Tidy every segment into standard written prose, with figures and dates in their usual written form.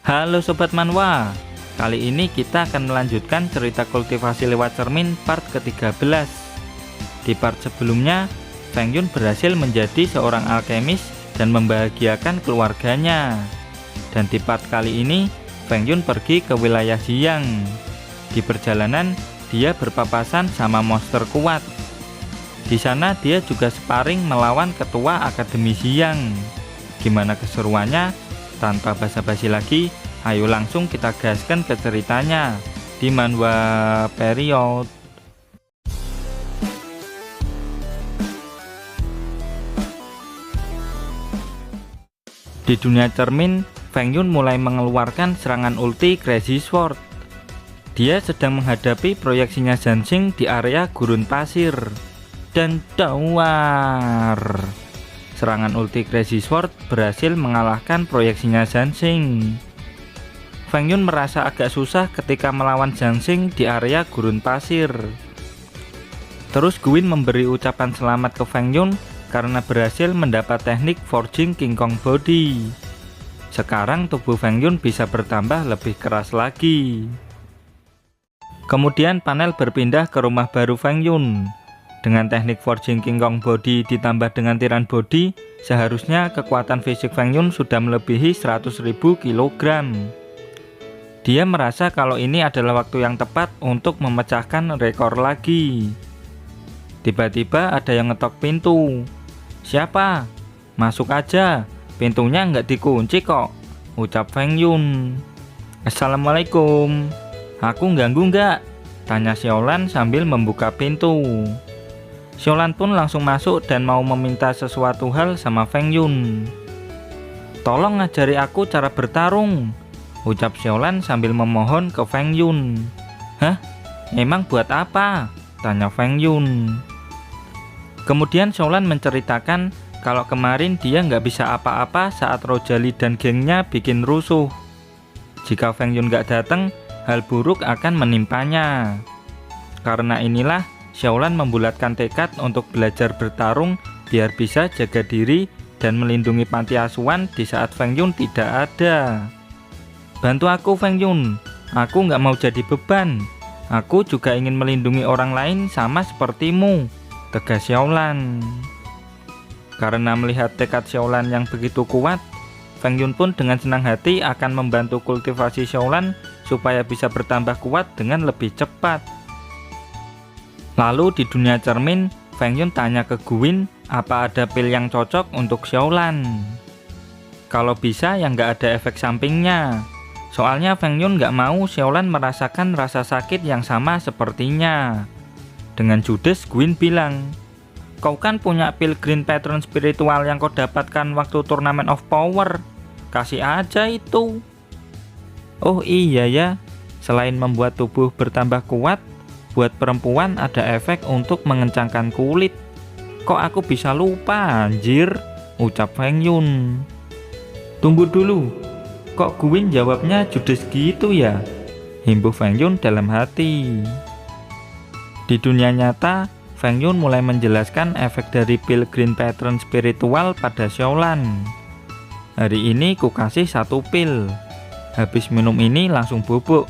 Halo Sobat Manhwa, kali ini kita akan melanjutkan cerita kultivasi lewat cermin part ke-13. Di part sebelumnya, Feng Yun berhasil menjadi seorang alkemis dan membahagiakan keluarganya. Dan di part kali ini, Feng Yun pergi ke wilayah Xiang. Di perjalanan, dia berpapasan sama monster kuat. Di sana dia juga sparring melawan ketua Akademi Xiang. Gimana keseruannya? Tanpa basa-basi lagi, ayo langsung kita gaskan ke ceritanya di Manhwa Period. Di dunia cermin, Feng Yun mulai mengeluarkan serangan ulti Crazy Sword. Dia sedang menghadapi proyeksinya Zhanxing di area gurun pasir. Dan dawar! Serangan ulti Crazy Sword berhasil mengalahkan proyeksinya Zhanxing. Feng Yun merasa agak susah ketika melawan Zhanxing di area gurun pasir. Terus Gwyn memberi ucapan selamat ke Feng Yun karena berhasil mendapat teknik Forging King Kong Body. Sekarang tubuh Feng Yun bisa bertambah lebih keras lagi. Kemudian panel berpindah ke rumah baru Feng Yun. Dengan teknik Forging King Kong Body ditambah dengan Tiran Body, seharusnya kekuatan fisik Feng Yun sudah melebihi 100.000 kg. Dia merasa kalau ini adalah waktu yang tepat untuk memecahkan rekor lagi. Tiba-tiba ada yang ngetok pintu. "Siapa? Masuk aja, pintunya nggak dikunci kok," ucap Feng Yun. "Assalamualaikum, aku ganggu nggak?" tanya Xiaolan sambil membuka pintu. Xiaolan pun langsung masuk dan mau meminta sesuatu hal sama Feng Yun. "Tolong ngajari aku cara bertarung," ucap Xiaolan sambil memohon ke Feng Yun. "Hah? Emang buat apa?" tanya Feng Yun. Kemudian Xiaolan menceritakan kalau kemarin dia nggak bisa apa-apa saat Rojali dan gengnya bikin rusuh. Jika Feng Yun nggak datang, hal buruk akan menimpanya. Karena inilah Xiaolan membulatkan tekad untuk belajar bertarung biar bisa jaga diri dan melindungi panti asuhan di saat Feng Yun tidak ada. "Bantu aku Feng Yun, aku nggak mau jadi beban. Aku juga ingin melindungi orang lain sama sepertimu," tegas Xiaolan. Karena melihat tekad Xiaolan yang begitu kuat, Feng Yun pun dengan senang hati akan membantu kultivasi Xiaolan supaya bisa bertambah kuat dengan lebih cepat. Lalu di dunia cermin, Feng Yun tanya ke Gwyn apa ada pil yang cocok untuk Xiaolan. Kalau bisa yang nggak ada efek sampingnya. Soalnya Feng Yun nggak mau Xiaolan merasakan rasa sakit yang sama sepertinya. Dengan judes Gwyn bilang, "Kau kan punya pil Green Pattern spiritual yang kau dapatkan waktu Turnamen of Power. Kasih aja itu." "Oh iya ya, selain membuat tubuh bertambah kuat, buat perempuan ada efek untuk mengencangkan kulit. Kok aku bisa lupa anjir," ucap Feng Yun. "Tunggu dulu, kok Gwyn jawabnya judes gitu ya?" himbuh Feng Yun dalam hati. Di dunia nyata, Feng Yun mulai menjelaskan efek dari pil Green Pattern spiritual pada Xiaolan. "Hari ini ku kasih 1 pil. Habis minum ini langsung bubuk.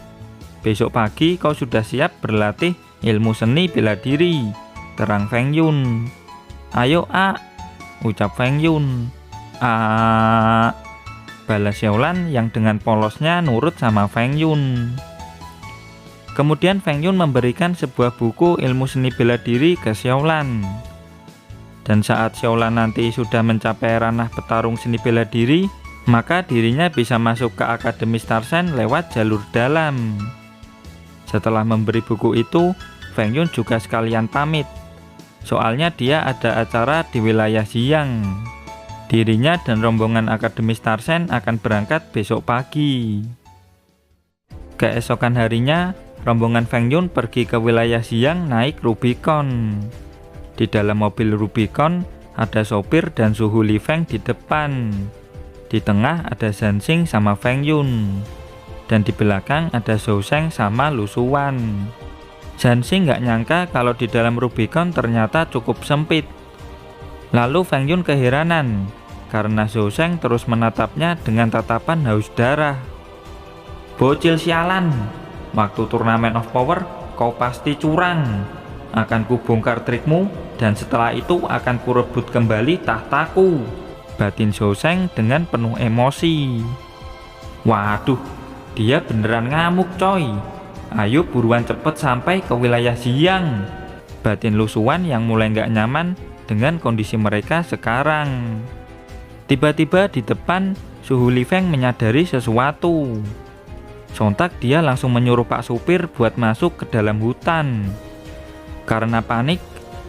Besok pagi kau sudah siap berlatih ilmu seni bela diri," terang Feng Yun. "Ayo A," ucap Feng Yun. "A," balas Xiaolan yang dengan polosnya nurut sama Feng Yun. Kemudian Feng Yun memberikan sebuah buku ilmu seni bela diri ke Xiaolan. Dan saat Xiaolan nanti sudah mencapai ranah petarung seni bela diri, maka dirinya bisa masuk ke Akademi Star Sign lewat jalur dalam. Setelah memberi buku itu, Feng Yun juga sekalian pamit. Soalnya dia ada acara di wilayah Xiang. Dirinya dan rombongan Akademi Star Sign akan berangkat besok pagi. Keesokan harinya, rombongan Feng Yun pergi ke wilayah Xiang naik Rubicon. Di dalam mobil Rubicon, ada sopir dan suhu Li Feng di depan. Di tengah ada Zhanxing sama Feng Yun. Dan di belakang ada Zhou Sheng sama Lu Suwan. Zhanxing nggak nyangka kalau di dalam Rubicon ternyata cukup sempit. Lalu Feng Yun keheranan karena Zhou Sheng terus menatapnya dengan tatapan haus darah. Bocil sialan, waktu turnamen of power kau pasti curang. Akan kubongkar trikmu dan setelah itu akan kurebut kembali tahtaku, batin Zhou Sheng dengan penuh emosi. Waduh, dia beneran ngamuk coy. Ayo buruan cepet sampai ke wilayah Xiang, batin Lu Suan yang mulai gak nyaman dengan kondisi mereka sekarang. Tiba-tiba di depan Suhu Li Feng menyadari sesuatu. Sontak dia langsung menyuruh Pak Supir buat masuk ke dalam hutan. Karena panik,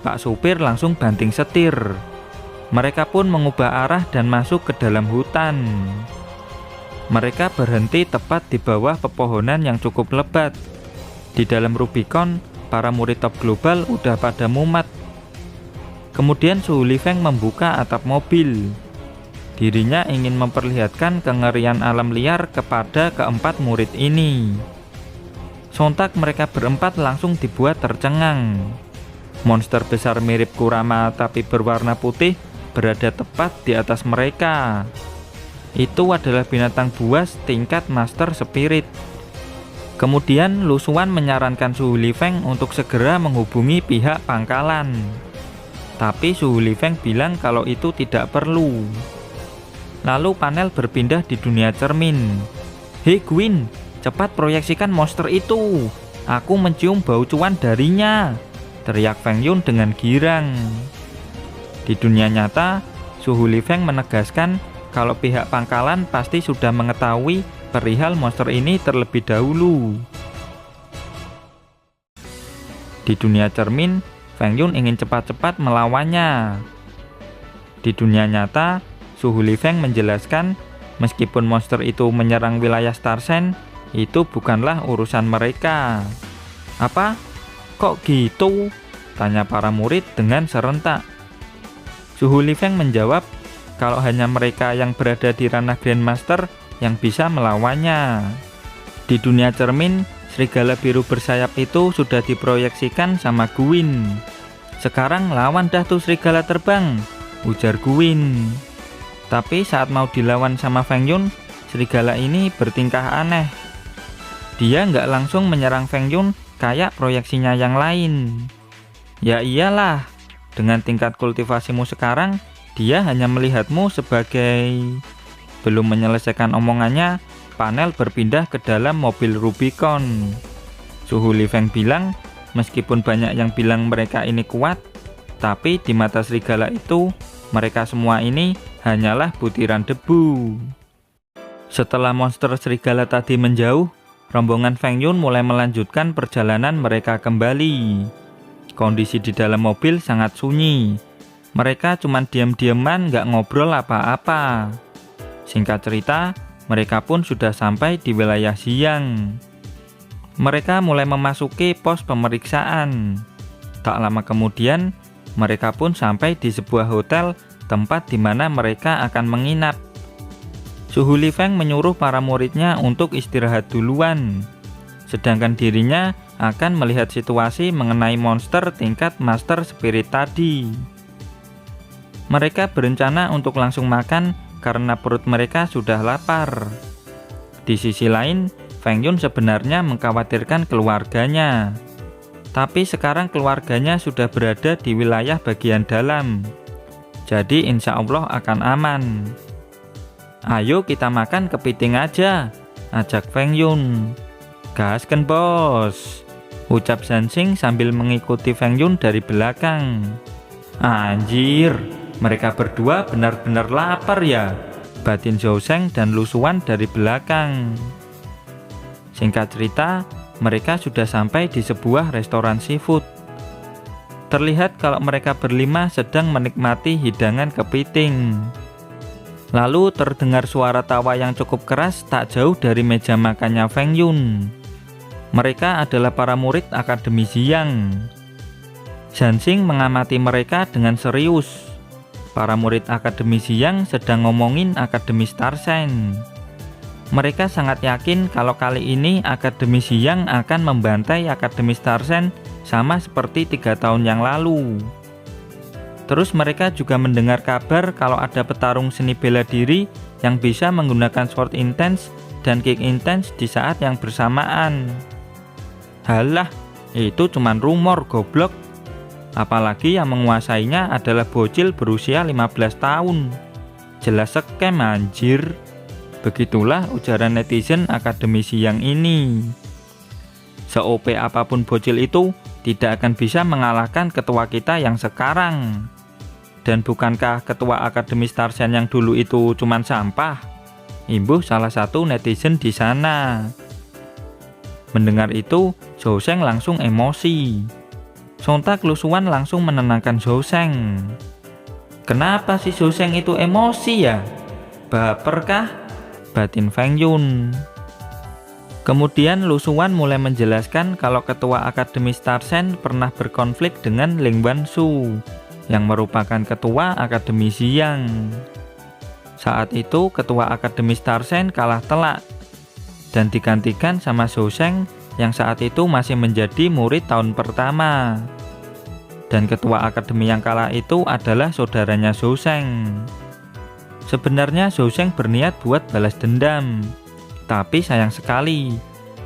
Pak Supir langsung banting setir. Mereka pun mengubah arah dan masuk ke dalam hutan. Mereka berhenti tepat di bawah pepohonan yang cukup lebat. Di dalam Rubicon, para murid top global udah pada mumet. Kemudian Suhu Li Feng membuka atap mobil. Dirinya ingin memperlihatkan kengerian alam liar kepada keempat murid ini. Sontak mereka berempat langsung dibuat tercengang. Monster besar mirip Kurama tapi berwarna putih berada tepat di atas mereka. Itu adalah binatang buas tingkat Master Spirit. Kemudian Lu Suan menyarankan Suhu Li Feng untuk segera menghubungi pihak pangkalan. Tapi Suhu Li Feng bilang kalau itu tidak perlu. Lalu panel berpindah di dunia cermin. Hei Gwyn, cepat proyeksikan monster itu. Aku mencium bau cuan darinya, teriak Feng Yun dengan girang. Di dunia nyata, Suhu Li Feng menegaskan kalau pihak pangkalan pasti sudah mengetahui perihal monster ini terlebih dahulu. Di dunia cermin, Feng Yun ingin cepat-cepat melawannya. Di dunia nyata, Suhu Li Feng menjelaskan meskipun monster itu menyerang wilayah Starsen, itu bukanlah urusan mereka. Apa? Kok gitu? Tanya para murid dengan serentak. Suhu Li Feng menjawab kalau hanya mereka yang berada di ranah Grandmaster yang bisa melawannya. Di dunia cermin, serigala biru bersayap itu sudah diproyeksikan sama Gwyn. Sekarang lawan dah tuh serigala terbang, ujar Gwyn. Tapi saat mau dilawan sama Feng Yun, serigala ini bertingkah aneh. Dia nggak langsung menyerang Feng Yun kayak proyeksinya yang lain. Ya iyalah, dengan tingkat kultivasimu sekarang, dia hanya melihatmu sebagai... Belum menyelesaikan omongannya, panel berpindah ke dalam mobil Rubicon. Suhu Li Feng bilang, meskipun banyak yang bilang mereka ini kuat, tapi di mata serigala itu, mereka semua ini hanyalah butiran debu. Setelah monster serigala tadi menjauh, rombongan Feng Yun mulai melanjutkan perjalanan mereka kembali. Kondisi di dalam mobil sangat sunyi. Mereka cuma diam-diaman gak ngobrol apa-apa. Singkat cerita, mereka pun sudah sampai di wilayah Xiang. Mereka mulai memasuki pos pemeriksaan. Tak lama kemudian, mereka pun sampai di sebuah hotel tempat di mana mereka akan menginap. Suhu Li Feng menyuruh para muridnya untuk istirahat duluan, sedangkan dirinya akan melihat situasi mengenai monster tingkat Master Spirit tadi. Mereka berencana untuk langsung makan karena perut mereka sudah lapar. Di sisi lain, Feng Yun sebenarnya mengkhawatirkan keluarganya. Tapi sekarang keluarganya sudah berada di wilayah bagian dalam. Jadi insya Allah akan aman. Ayo kita makan kepiting aja, ajak Feng Yun. Gasken bos, ucap Zhanxing sambil mengikuti Feng Yun dari belakang. Anjir, mereka berdua benar-benar lapar ya, batin Zhou Sheng dan Lu Suan dari belakang. Singkat cerita, mereka sudah sampai di sebuah restoran seafood. Terlihat kalau mereka berlima sedang menikmati hidangan kepiting. Lalu terdengar suara tawa yang cukup keras tak jauh dari meja makannya Feng Yun. Mereka adalah para murid Akademi Xiang. Zhanxing mengamati mereka dengan serius. Para murid Akademi Xiang sedang ngomongin Akademi Starsen. Mereka sangat yakin kalau kali ini Akademi Xiang akan membantai Akademi Starsen sama seperti 3 tahun yang lalu. Terus mereka juga mendengar kabar kalau ada petarung seni bela diri yang bisa menggunakan sword intense dan kick intens di saat yang bersamaan. Halah, itu cuman rumor goblok. Apalagi yang menguasainya adalah bocil berusia 15 tahun. Jelas scam anjir. Begitulah ujaran netizen akademisi yang ini. Se-OP apapun bocil itu tidak akan bisa mengalahkan ketua kita yang sekarang. Dan bukankah ketua Akademi Starsen yang dulu itu cuman sampah? Imbuh salah satu netizen di sana. Mendengar itu, Zhou Sheng langsung emosi. Sontak Lu Xuan langsung menenangkan Zhou Sheng. Kenapa si Zhou Sheng itu emosi ya? Baper kah? Batin Feng Yun. Kemudian Lu Xuan mulai menjelaskan kalau ketua Akademi Starsen pernah berkonflik dengan Ling Wanshu, yang merupakan ketua Akademi Xiang. Saat itu ketua Akademi Starsen kalah telak dan digantikan sama Zhou Sheng yang saat itu masih menjadi murid tahun pertama. Dan ketua akademi yang kalah itu adalah saudaranya Zhou Sheng. Sebenarnya Zhou Sheng berniat buat balas dendam, tapi sayang sekali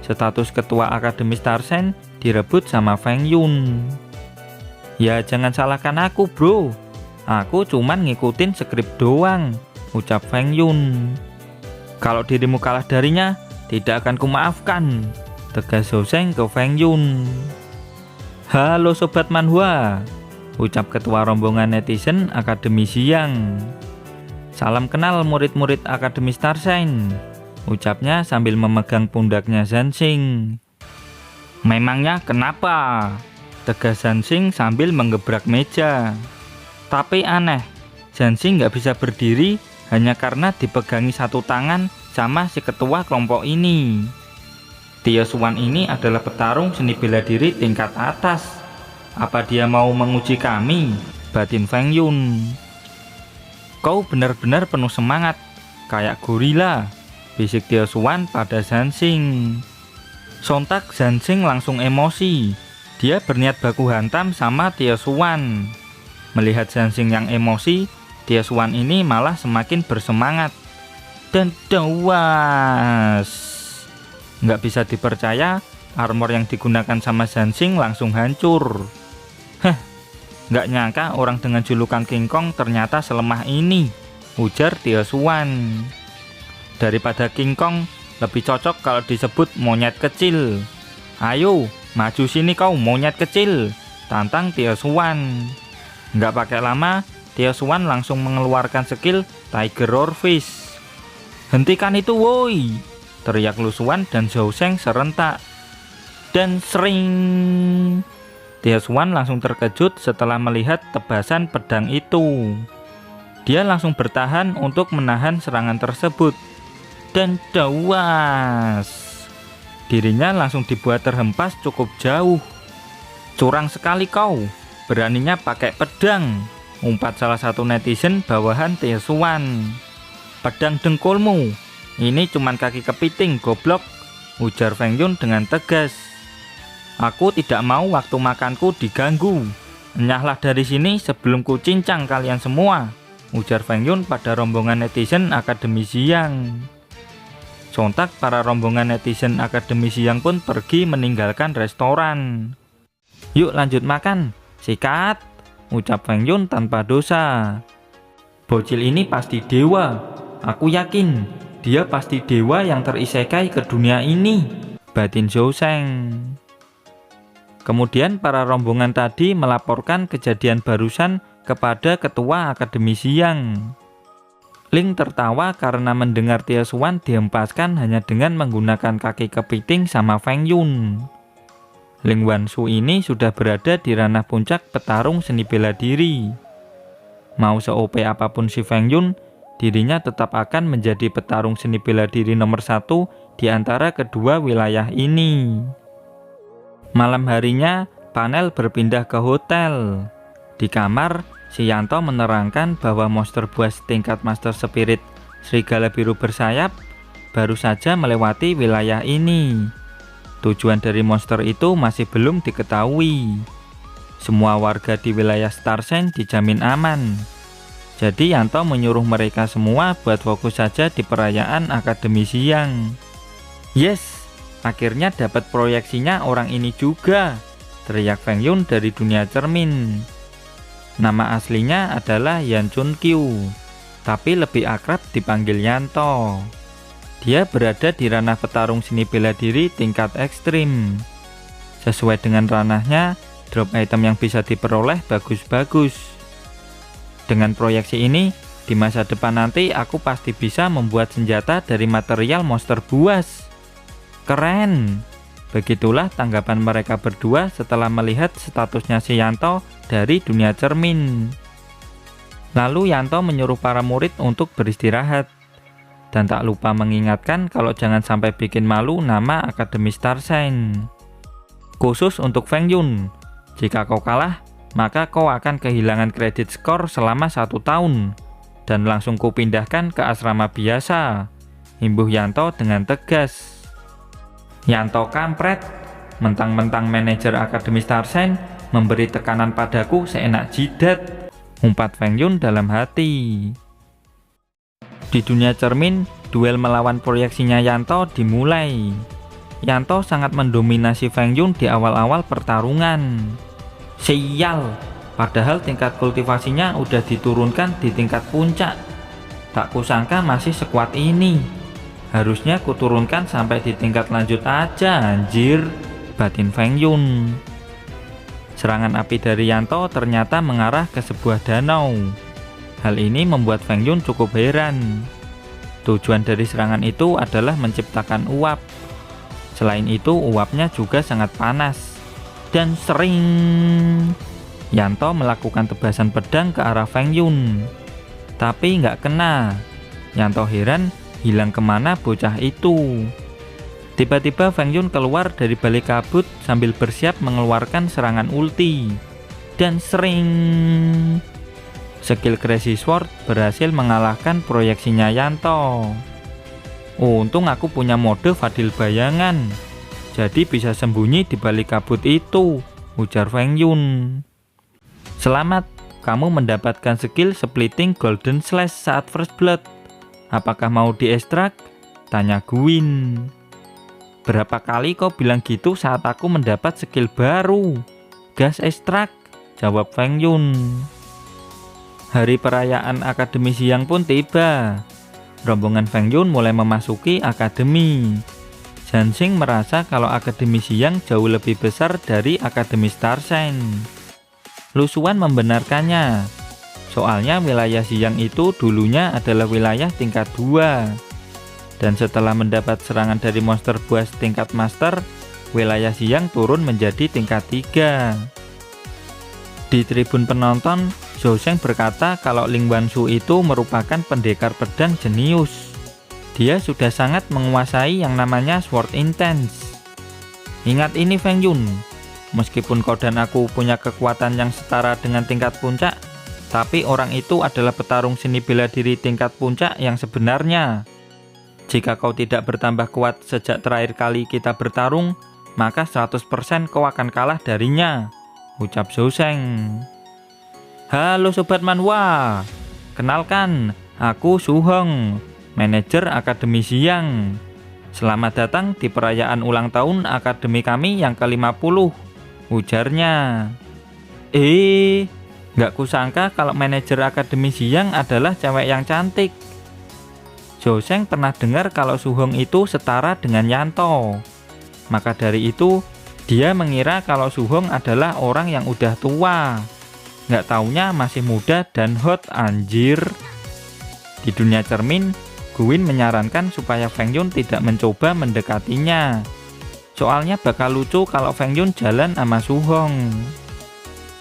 status ketua Akademi Starsen direbut sama Feng Yun. Ya jangan salahkan aku bro, aku cuman ngikutin skrip doang, ucap Feng Yun. Kalau dirimu kalah darinya, tidak akan kumaafkan, tegas Zhou Sheng ke Feng Yun. Halo Sobat Manhwa, ucap ketua rombongan netizen Akademi Xiang. Salam kenal murid-murid Akademi Starsen, ucapnya sambil memegang pundaknya Zhanxing. Memangnya kenapa? Tegas Zhanxing sambil menggebrak meja. Tapi aneh, Zhanxing nggak bisa berdiri hanya karena dipegangi satu tangan sama si ketua kelompok ini. Tio Xuan ini adalah petarung seni bela diri tingkat atas. Apa dia mau menguji kami? Batin Feng Yun. Kau benar-benar penuh semangat, kayak gorila, bisik Tio Xuan pada Zhanxing. Sontak Zhanxing langsung emosi. Dia berniat baku hantam sama Tio Xuan. Melihat Zhanxing yang emosi, Tio Xuan ini malah semakin bersemangat. Dan dewas. Nggak bisa dipercaya, armor yang digunakan sama Zhanxing langsung hancur. Nggak nyangka orang dengan julukan King Kong ternyata selemah ini, ujar Tio Xuan. Daripada King Kong, lebih cocok kalau disebut monyet kecil. Ayo, maju sini kau monyet kecil, tantang Tio Xuan. Nggak pakai lama, Tio Xuan langsung mengeluarkan skill Tiger Roar Fist. Hentikan itu woi, teriak Lu Xuan dan Zhou Sheng serentak. Dan sering, Tio Xuan langsung terkejut setelah melihat tebasan pedang itu. Dia langsung bertahan untuk menahan serangan tersebut. Dan dawas, dirinya langsung dibuat terhempas cukup jauh. Curang sekali kau, beraninya pakai pedang, umpat salah satu netizen bawahan Tio Xuan. Pedang dengkulmu, ini cuman kaki kepiting goblok, ujar Feng Yun dengan tegas. Aku tidak mau waktu makanku diganggu. Enyahlah dari sini sebelum ku cincang kalian semua, ujar Feng Yun pada rombongan netizen Akademi Xiang. Sontak para rombongan netizen Akademi Xiang pun pergi meninggalkan restoran. Yuk lanjut makan, sikat, ucap Feng Yun tanpa dosa. Bocil ini pasti dewa, aku yakin dia pasti dewa yang terisekai ke dunia ini, batin Zhou Sheng. Kemudian para rombongan tadi melaporkan kejadian barusan kepada ketua Akademi Xiang. Ling tertawa karena mendengar Tio Xuan dihempaskan hanya dengan menggunakan kaki kepiting sama Feng Yun. Ling Wanshu ini sudah berada di ranah puncak petarung seni bela diri. Mau se-OP apapun si Feng Yun, dirinya tetap akan menjadi petarung seni bela diri nomor 1 di antara kedua wilayah ini. Malam harinya, panel berpindah ke hotel. Di kamar, si Yanto menerangkan bahwa monster buas tingkat Master Spirit Serigala Biru Bersayap baru saja melewati wilayah ini. Tujuan dari monster itu masih belum diketahui. Semua warga di wilayah Starsen dijamin aman. Jadi Yanto menyuruh mereka semua buat fokus saja di perayaan Akademi Xiang. Yes, akhirnya dapat proyeksinya orang ini juga, teriak Feng Yun dari dunia cermin. Nama aslinya adalah Yan Chun Kyu, tapi lebih akrab dipanggil Yanto. Dia berada di ranah petarung seni bela diri tingkat ekstrim. Sesuai dengan ranahnya, drop item yang bisa diperoleh bagus-bagus. Dengan proyeksi ini, di masa depan nanti aku pasti bisa membuat senjata dari material monster buas. Keren! Begitulah tanggapan mereka berdua setelah melihat statusnya si Yanto dari dunia cermin. Lalu Yanto menyuruh para murid untuk beristirahat. Dan tak lupa mengingatkan kalau jangan sampai bikin malu nama Akademi Star Shine. Khusus untuk Feng Yun, jika kau kalah, maka kau akan kehilangan kredit skor selama 1 tahun. Dan langsung kupindahkan ke asrama biasa, imbuh Yanto dengan tegas. Yanto kampret, mentang-mentang manajer Akademi Star Shine memberi tekanan padaku seenak jidat, umpat Feng Yun dalam hati. Di dunia cermin, duel melawan proyeksinya Yanto dimulai. Yanto sangat mendominasi Feng Yun di awal-awal pertarungan. Sial, padahal tingkat kultivasinya udah diturunkan di tingkat puncak. Tak kusangka masih sekuat ini. Harusnya kuturunkan sampai di tingkat lanjut aja anjir, batin Feng Yun. Serangan api dari Yanto ternyata mengarah ke sebuah danau. Hal ini membuat Feng Yun cukup heran. Tujuan dari serangan itu adalah menciptakan uap. Selain itu, uapnya juga sangat panas. Dan sering Yanto melakukan tebasan pedang ke arah Feng Yun. Tapi nggak kena. Yanto heran, hilang kemana bocah itu. Tiba-tiba Feng Yun keluar dari balik kabut sambil bersiap mengeluarkan serangan ulti. Dan sering skill Crazy Sword berhasil mengalahkan proyeksinya Yanto. Untung aku punya mode Fadil Bayangan, jadi bisa sembunyi di balik kabut itu, ujar Feng Yun. Selamat, kamu mendapatkan skill Splitting Golden Slash saat First Blood. Apakah mau diekstrak? Tanya Gwyn. Berapa kali kau bilang gitu saat aku mendapat skill baru? Gas ekstrak, jawab Feng Yun. Hari perayaan Akademi Siang pun tiba. Rombongan Feng Yun mulai memasuki akademi. Jansing merasa kalau Akademi Siang jauh lebih besar dari Akademi Star Shine. Lusuan membenarkannya. Soalnya wilayah Siang itu dulunya adalah wilayah tingkat 2. Dan setelah mendapat serangan dari monster buas tingkat master, wilayah Siang turun menjadi tingkat 3. Di tribun penonton, Zhou Sheng berkata kalau Ling Wanshu itu merupakan pendekar pedang jenius. Dia sudah sangat menguasai yang namanya Sword Intense. Ingat ini Feng Yun, meskipun kau dan aku punya kekuatan yang setara dengan tingkat puncak, tapi orang itu adalah petarung seni bela diri tingkat puncak yang sebenarnya. Jika kau tidak bertambah kuat sejak terakhir kali kita bertarung, maka 100% kau akan kalah darinya, ucap Zhou Sheng. Halo Sobat Manhwa, kenalkan, aku Su Hong, manajer Akademi Siang. Selamat datang di perayaan ulang tahun Akademi kami yang ke-50, ujarnya. Nggak kusangka kalau manajer Akademi Siang adalah cewek yang cantik. Zhou Sheng pernah dengar kalau Su Hong itu setara dengan Yanto. Maka dari itu, dia mengira kalau Su Hong adalah orang yang udah tua. Nggak taunya masih muda dan hot anjir. Di dunia cermin, Gwyn menyarankan supaya Feng Yun tidak mencoba mendekatinya. Soalnya bakal lucu kalau Feng Yun jalan sama Su Hong.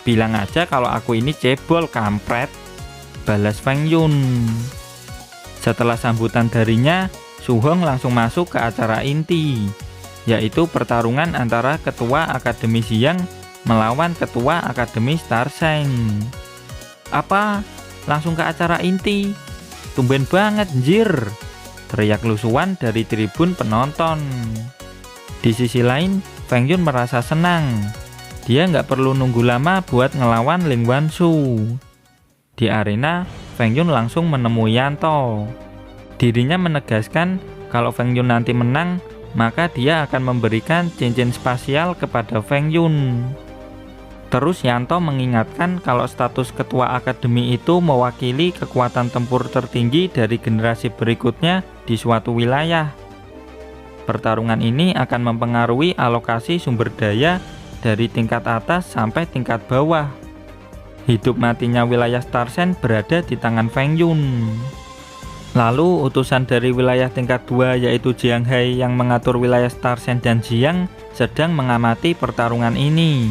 Bilang aja kalau aku ini cebol kampret, balas Feng Yun. Setelah sambutan darinya, Su Hong langsung masuk ke acara inti, yaitu pertarungan antara ketua Akademi Siang melawan ketua Akademi Star Shine. Apa? Langsung ke acara inti? Tumben banget anjir, teriak lusuan dari tribun penonton. Di sisi lain, Feng Yun merasa senang. Dia nggak perlu nunggu lama buat ngelawan Ling Wanshu. Di arena, Feng Yun langsung menemui Yanto. Dirinya menegaskan kalau Feng Yun nanti menang, maka dia akan memberikan cincin spasial kepada Feng Yun. Terus Yanto mengingatkan kalau status ketua akademi itu mewakili kekuatan tempur tertinggi dari generasi berikutnya di suatu wilayah. Pertarungan ini akan mempengaruhi alokasi sumber daya dari tingkat atas sampai tingkat bawah. Hidup matinya wilayah Starsen berada di tangan Feng Yun. Lalu utusan dari wilayah tingkat 2 yaitu Jiang Hai yang mengatur wilayah Starsen dan Jiang sedang mengamati pertarungan ini.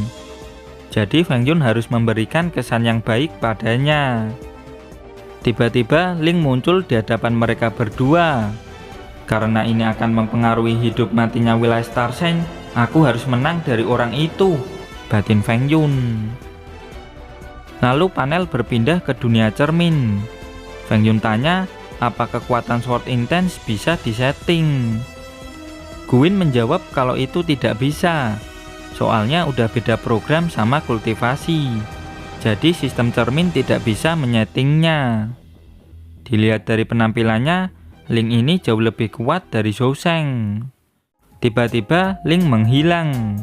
Jadi Feng Yun harus memberikan kesan yang baik padanya. Tiba-tiba Ling muncul di hadapan mereka berdua. Karena ini akan mempengaruhi hidup matinya wilayah Starsen, aku harus menang dari orang itu, batin Feng Yun. Lalu panel berpindah ke dunia cermin. Feng Yun tanya, apa kekuatan Sword Intense bisa disetting? Guin menjawab kalau itu tidak bisa. Soalnya udah beda program sama kultivasi. Jadi sistem cermin tidak bisa menyetingnya. Dilihat dari penampilannya, Ling ini jauh lebih kuat dari Zhou Sheng. Tiba-tiba Ling menghilang.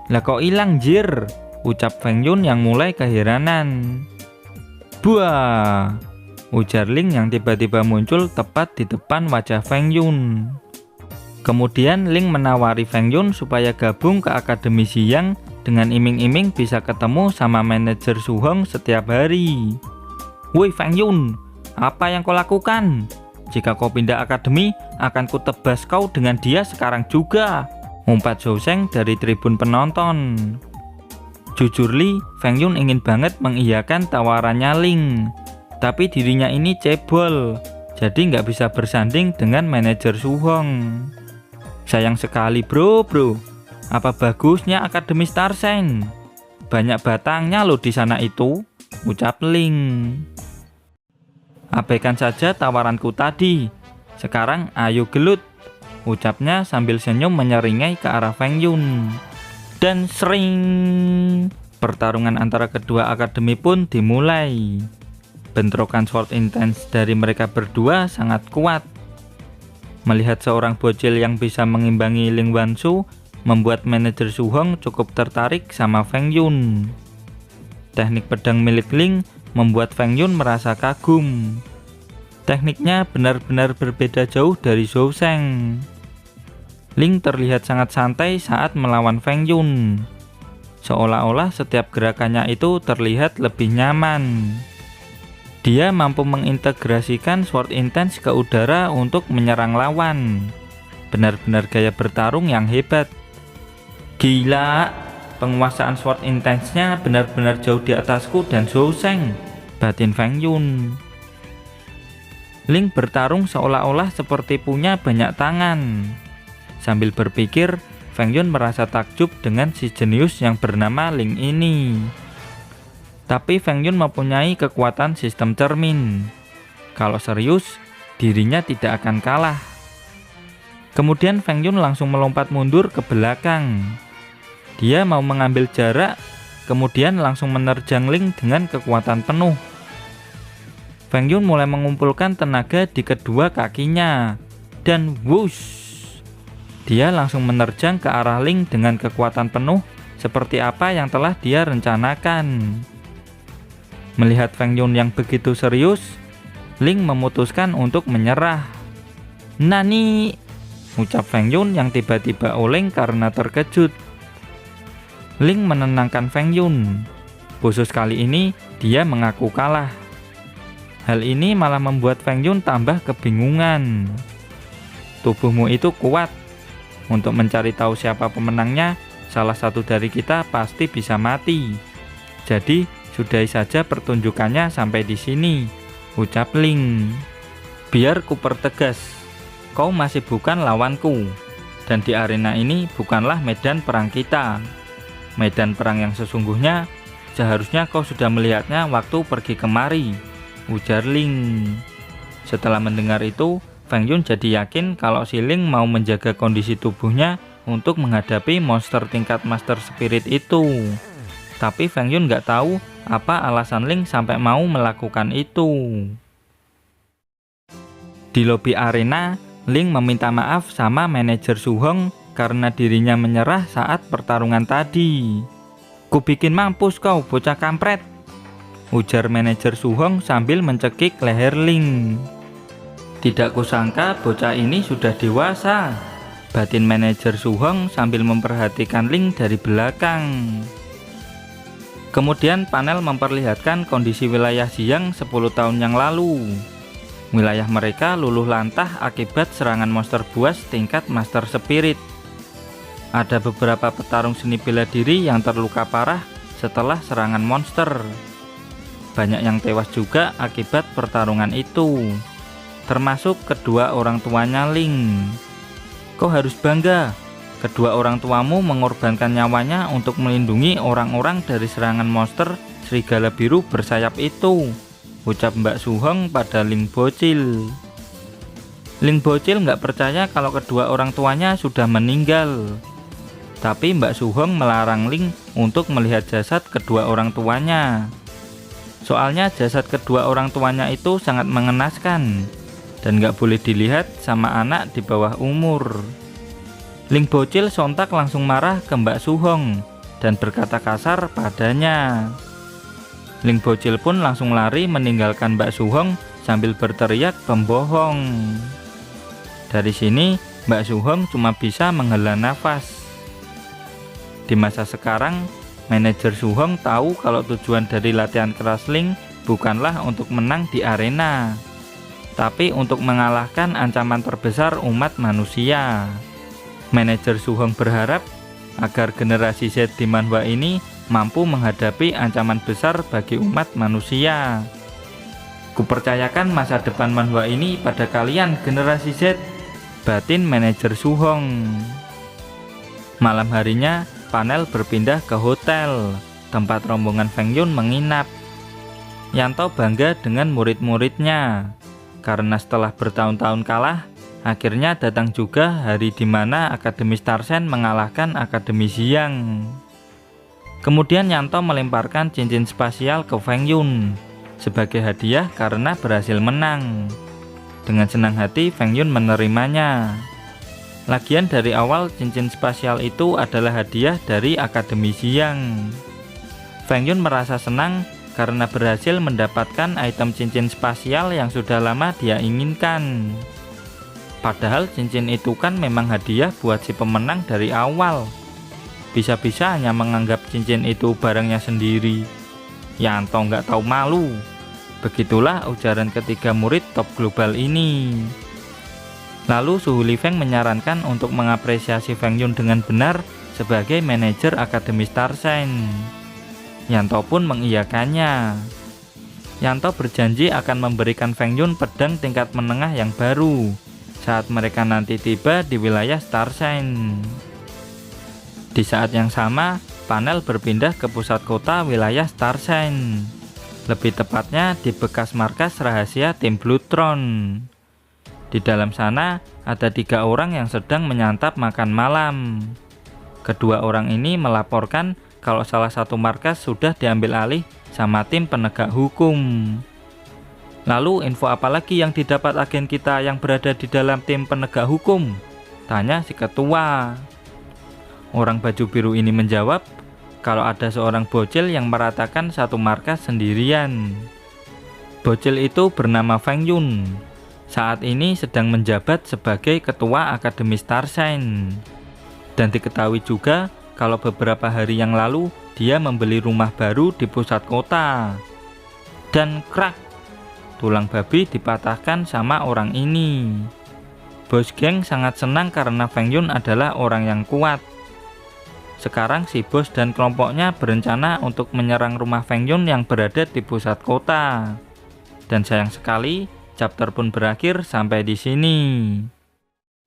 Lah kok hilang jir? Ucap Feng Yun yang mulai keheranan. Buah! Ujar Ling yang tiba-tiba muncul tepat di depan wajah Feng Yun. Kemudian Ling menawari Feng Yun supaya gabung ke Akademi Jiang dengan iming-iming bisa ketemu sama manajer Su Hong setiap hari. Woi Feng Yun, apa yang kau lakukan? Jika kau pindah akademi, akan kutebas kau dengan dia sekarang juga. Umpat Zhou Sheng dari tribun penonton. Jujur Li, Feng Yun ingin banget mengiyakan tawarannya Ling. Tapi dirinya ini cebol, jadi nggak bisa bersanding dengan manajer Su Hong. Sayang sekali bro. Apa bagusnya Akademi Starsen? Banyak batangnya loh di sana itu, ucap Ling. Abaikan saja tawaranku tadi. Sekarang ayo gelut, ucapnya sambil senyum menyeringai ke arah Feng Yun. Dan sering pertarungan antara kedua akademi pun dimulai. Bentrokan Sword Intense dari mereka berdua sangat kuat. Melihat seorang bocil yang bisa mengimbangi Ling Wanshu membuat manajer Su Hong cukup tertarik sama Feng Yun. Teknik pedang milik Ling membuat Feng Yun merasa kagum. Tekniknya benar-benar berbeda jauh dari Zhou Sheng. Ling terlihat sangat santai saat melawan Feng Yun. Seolah-olah setiap gerakannya itu terlihat lebih nyaman. Dia mampu mengintegrasikan Sword Intense ke udara untuk menyerang lawan. Benar-benar gaya bertarung yang hebat. Gila, penguasaan Sword Intense-nya benar-benar jauh di atasku dan Zhou Sheng, batin Feng Yun. Ling bertarung seolah-olah seperti punya banyak tangan. Sambil berpikir, Feng Yun merasa takjub dengan si jenius yang bernama Ling ini. Tapi Feng Yun mempunyai kekuatan sistem cermin. Kalau serius, dirinya tidak akan kalah. Kemudian Feng Yun langsung melompat mundur ke belakang. Dia mau mengambil jarak, kemudian langsung menerjang Ling dengan kekuatan penuh. Feng Yun mulai mengumpulkan tenaga di kedua kakinya. Dan whoosh! Dia langsung menerjang ke arah Ling dengan kekuatan penuh seperti apa yang telah dia rencanakan. Melihat Feng Yun yang begitu serius, Ling memutuskan untuk menyerah. Nani, ucap Feng Yun yang tiba-tiba oleng karena terkejut. Ling menenangkan Feng Yun. Khusus kali ini, dia mengaku kalah. Hal ini malah membuat Feng Yun tambah kebingungan. Tubuhmu itu kuat. Untuk mencari tahu siapa pemenangnya, salah satu dari kita pasti bisa mati. Jadi, sudahi saja pertunjukannya sampai di sini, ucap Ling. Biar ku pertegas, kau masih bukan lawanku, dan di arena ini bukanlah medan perang kita. Medan perang yang sesungguhnya, seharusnya kau sudah melihatnya waktu pergi kemari, ujar Ling. Setelah mendengar itu, Feng Yun jadi yakin kalau si Ling mau menjaga kondisi tubuhnya untuk menghadapi monster tingkat Master Spirit itu. Tapi Feng Yun nggak tahu apa alasan Ling sampai mau melakukan itu. Di lobi arena, Ling meminta maaf sama manajer Su-hong karena dirinya menyerah saat pertarungan tadi. "Ku bikin mampus kau, bocah kampret," ujar manajer Su-hong sambil mencekik leher Ling. "Tidak kusangka bocah ini sudah dewasa," batin manajer Su-hong sambil memperhatikan Ling dari belakang. Kemudian panel memperlihatkan kondisi wilayah Xiang 10 tahun yang lalu. Wilayah mereka luluh lantah akibat serangan monster buas tingkat Master Spirit. Ada beberapa petarung seni bela diri yang terluka parah setelah serangan monster. Banyak yang tewas juga akibat pertarungan itu, termasuk kedua orang tuanya Ling. "Kau harus bangga, kedua orang tuamu mengorbankan nyawanya untuk melindungi orang-orang dari serangan monster serigala biru bersayap itu," ucap Mbak Su-hong pada Ling bocil. Ling bocil nggak percaya kalau kedua orang tuanya sudah meninggal. Tapi Mbak Su-hong melarang Ling untuk melihat jasad kedua orang tuanya. Soalnya jasad kedua orang tuanya itu sangat mengenaskan dan nggak boleh dilihat sama anak di bawah umur. Ling bocil sontak langsung marah ke Mbak Su-hong dan berkata kasar padanya. Ling bocil pun langsung lari meninggalkan Mbak Su-hong sambil berteriak pembohong. Dari sini Mbak Su-hong cuma bisa menghela nafas. Di masa sekarang, manajer Su-hong tahu kalau tujuan dari latihan keras Ling bukanlah untuk menang di arena, tapi untuk mengalahkan ancaman terbesar umat manusia. Manajer Su-hong berharap agar generasi Z di manhwa ini mampu menghadapi ancaman besar bagi umat manusia. "Kupercayakan masa depan manhwa ini pada kalian generasi Z," batin manajer Su-hong. Malam harinya, panel berpindah ke hotel tempat rombongan Feng Yun menginap. Yanto bangga dengan murid-muridnya karena setelah bertahun-tahun kalah, akhirnya datang juga hari di mana Akademi Starsen mengalahkan Akademi Xiang. Kemudian Yanto melemparkan cincin spasial ke Feng Yun sebagai hadiah karena berhasil menang. Dengan senang hati Feng Yun menerimanya. Lagian dari awal cincin spasial itu adalah hadiah dari Akademi Xiang. Feng Yun merasa senang karena berhasil mendapatkan item cincin spasial yang sudah lama dia inginkan. Padahal cincin itu kan memang hadiah buat si pemenang dari awal. Bisa-bisa hanya menganggap cincin itu barangnya sendiri. Yanto nggak tahu malu. Begitulah ujaran ketiga murid top global ini. Lalu Su Lifeng menyarankan untuk mengapresiasi Feng Yun dengan benar sebagai manajer Akademi Starsen. Yanto pun mengiyakannya. Yanto berjanji akan memberikan Feng Yun pedang tingkat menengah yang baru saat mereka nanti tiba di wilayah Starsen. Di saat yang sama, panel berpindah ke pusat kota wilayah Starsen. Lebih tepatnya di bekas markas rahasia tim Bloodtron. Di dalam sana ada 3 orang yang sedang menyantap makan malam. Kedua orang ini melaporkan kalau salah satu markas sudah diambil alih sama tim penegak hukum. "Lalu info apa lagi yang didapat agen kita yang berada di dalam tim penegak hukum?" tanya si ketua. Orang baju biru ini menjawab kalau ada seorang bocil yang meratakan satu markas sendirian. Bocil itu bernama Feng Yun. Saat ini sedang menjabat sebagai ketua Akademi Starsen. Dan diketahui juga kalau beberapa hari yang lalu dia membeli rumah baru di pusat kota. Dan krak, tulang babi dipatahkan sama orang ini. Bos geng sangat senang karena Feng Yun adalah orang yang kuat. Sekarang si bos dan kelompoknya berencana untuk menyerang rumah Feng Yun yang berada di pusat kota. Dan sayang sekali, chapter pun berakhir sampai di sini.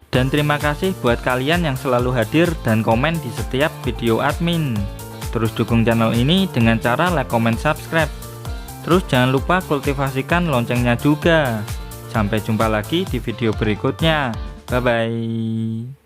Dan terima kasih buat kalian yang selalu hadir dan komen di setiap video admin. Terus dukung channel ini dengan cara like, comment, subscribe. Terus jangan lupa kultivasikan loncengnya juga. Sampai jumpa lagi di video berikutnya. Bye-bye.